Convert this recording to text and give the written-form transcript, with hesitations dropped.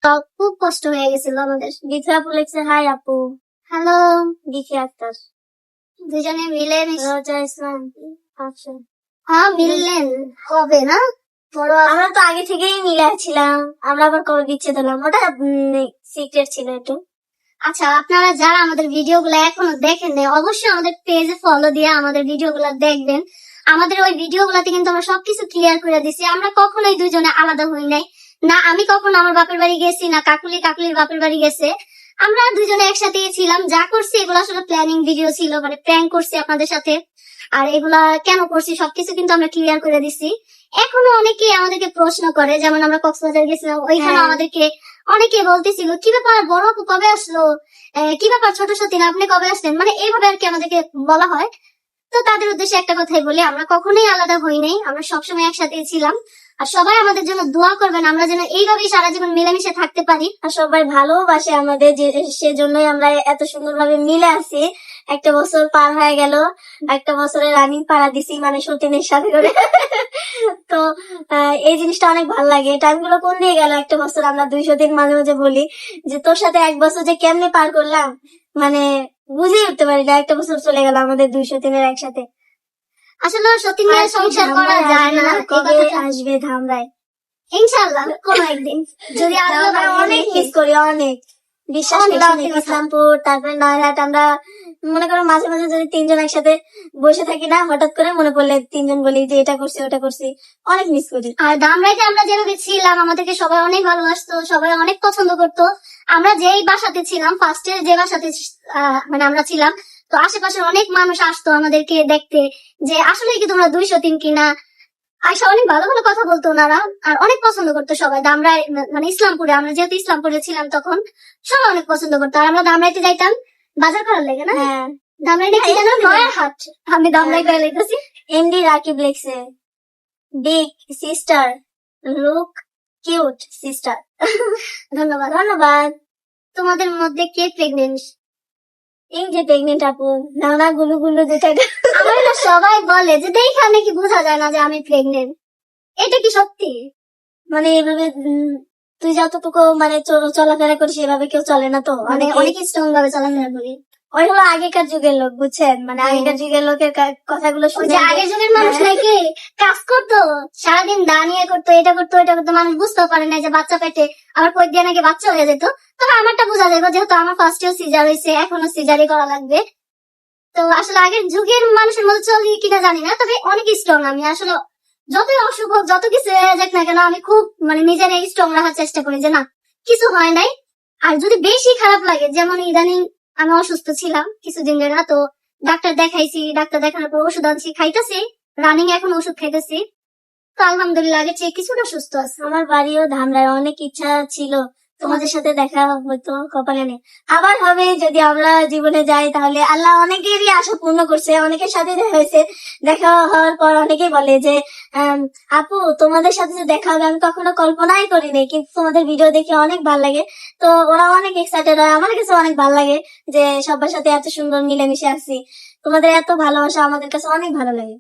খুব কষ্ট হয়ে গেছিল আমাদের। বিথি আপু লিখছে হাই আপু। হ্যালো। বিথি আক্তার। দুজনে মিলে রোজা ইসলাম। আচ্ছা হ্যাঁ মিললেন কবে না? আমরা তো আগে থেকেই মিলে ছিলাম, আমরা আবার কবে বিচ্ছেদ হলাম ওটা সিক্রেট ছিল একটু। আচ্ছা, আপনারা যারা আমাদের ভিডিও গুলো এখনো দেখেন নাই, অবশ্যই আমাদের পেজে ফলো দিয়ে আমাদের ভিডিও গুলা দেখবেন। আমাদের ওই ভিডিও গুলাতে কিন্তু আমরা সবকিছু ক্লিয়ার করে দিছি। আমরা কখনোই দুজনে আলাদা হই নাই, না আমি কখনো আমার বাপের বাড়ি গেছি, না কাকুলির বাপের বাড়ি গেছে। আমরা দুজনে একসাথেই ছিলাম। যা করছি এগুলো আসলে প্ল্যানিং ভিডিও ছিল, মানে প্র্যাঙ্ক করছি আপনাদের সাথে। আর এগুলা কেন করছি সবকিছু কিন্তু আমরা ক্লিয়ার করে দিছি। এখনো অনেকে আমাদেরকে প্রশ্ন করে, যেমন আমরা কক্সবাজার গেছিলাম, ওইখানে আমাদেরকে অনেকে বলতেছিল কি ব্যাপার বড় আপু কবে আসলো, কি ব্যাপার ছোট সতীন আপনি কবে আসলেন, মানে এইভাবে আর কি আমাদেরকে বলা হয়। তো তাদের উদ্দেশ্যে একটা কথাই বলি, আমরা কখনোই আলাদা হই নাই, আমরা সবসময় একসাথেই ছিলাম। আর সবাই আমাদের জন্য দোয়া করবেন, আমরা যেন এইভাবেই সারা জীবন মিলেমিশে থাকতে পারি। আর সবাই ভালোবাসে আমাদের, যে সেজন্যই আমরা এত সুন্দরভাবে মিলে আছি। একটা বছর পার হয়ে গেল, একটা বছরের রানিং পাড়া দিছি মানে সতীনের সাথে করে। তো এই জিনিসটা অনেক ভালো লাগে। টাইমগুলো কোন দিয়ে গেল একটা বছর, আমরা 200 দিন মাঝে মাঝে বলি যে তোর সাথে এক বছর যে কেমনে পার করলাম, মানে বুঝেই উঠতে পারি না, একটা বছর চলে গেল আমাদের 200 দিনের একসাথে। আসলে সতীন নিয়ে সংসার করা যায় না। কবে আসবে ধামরাই? ইনশাল্লাহ কোনো একদিন, যদি আমরা অনেক মিস করি, অনেক বিশ্বাস করি। ইসলামপুর, তারপরে নয়হাট, আমরা মনে করো মাঝে মাঝে যদি 3 জন একসাথে বসে থাকি না, হঠাৎ করে মনে পড়লে 3 জন বলি যে এটা করছি ওটা করছি, অনেক মিস করি। আর ধামরাইতে আমরা যেভাবে ছিলাম আমাদেরকে সবাই অনেক ভালোবাসতো, সবাই অনেক পছন্দ করতো। আমরা যেই বাসাতে ছিলাম, ফার্স্টে যে বাসাতে মানে আমরা ছিলাম, তো আশেপাশের অনেক মানুষ আসতো আমাদেরকে দেখতে, যে আসলে কি তোমরা 203 কিনা। আয়সা অনেক ভালো ভালো কথা বলতো ওনারা, আর অনেক পছন্দ করতো সবাই। ধামরাই মানে ইসলামপুরে, আমরা যেহেতু ইসলামপুরে ছিলাম তখন, সবাই অনেক পছন্দ করতো। আর আমরা ধামরাইতে যাইতাম বাজার করার লেগে না। হ্যাঁ, ধামরাই দেখি যেন নয়ারহাট, আমি ধামরাই করে লইতেছি। এমডি রাকিব লিখছে big sister look cute sister. ধন্যবাদ। ধন্যবাদ। তোমাদের মধ্যে কে প্রেগনেন্ট? এই যে প্রেগনেন্ট আপু, নানা গুলু গুলু যেটা, আমার না সবাই বলে যে দেখা নাকি বোঝা যায় না যে আমি প্রেগনেন্ট, এটা কি সত্যি? মানে এইভাবে তুই যতটুকু মানে চলাফেরা করিস সেভাবে কেউ চলে না তো, মানে অনেক স্ট্রং ভাবে চলাফেরা করি। ওই হলো আগেকার যুগের লোক, বুঝছেন, মানে আগেকার যুগের লোকের কথাগুলো শুনে। আগের যুগের মানুষ নাকি কাজ করতো, সারাদিন দাঁড়িয়ে করতো, এটা করতো ওইটা করতো, মানুষ বুঝতেও পারে না যে বাচ্চা পেটে, আবার কই দিয়ে নাকি বাচ্চা হয়ে যেত। তবে আমারটা বোঝা যাবে, যেহেতু আমার ফার্স্টেও সিজার হয়েছে, এখনো সিজারই করা লাগবে। তো আসলে আগের যুগের মানুষের মধ্যে চলি কিনা জানি না, তবে অনেক স্ট্রং আমি। আসলে যতই অসুখ হোক, যত কিছু হয়ে যাক না কেন, আমি খুব মানে নিজের স্ট্রং রাখার চেষ্টা করি যে না কিছু হয় নাই। আর যদি বেশি খারাপ লাগে, যেমন ইদানিং আমি অসুস্থ ছিলাম কিছুদিন ধরে, তো ডাক্তার দেখাইছি, ডাক্তার দেখানোর পর ওষুধ আনছি, খাইতেছি, রানিং এখন ওষুধ খাইতেছি। তো আলহামদুলিল্লাহ আগের চেয়ে কিছুটা সুস্থ আছে। আমার বাড়িও ধামরায়, অনেক ইচ্ছা ছিল তোমাদের সাথে দেখা হতো, কপালে নেই। আবার হবে যদি আমরা জীবনে যাই, তাহলে আল্লাহ অনেকেরই আশা পূর্ণ করছে, অনেকের সাথে দেখা হয়েছে। দেখা হওয়ার পর অনেকেই বলে যে আপু তোমাদের সাথে যে দেখা হবে আমি কখনো কল্পনাই করিনি, কিন্তু তোমাদের ভিডিও দেখে অনেক ভালো লাগে। তো ওরা অনেক এক্সাইটেড হয়, আমার কাছে অনেক ভালো লাগে যে সবার সাথে এত সুন্দর মিলেমিশে আছি। তোমাদের এত ভালোবাসা আমাদের কাছে অনেক ভালো লাগে।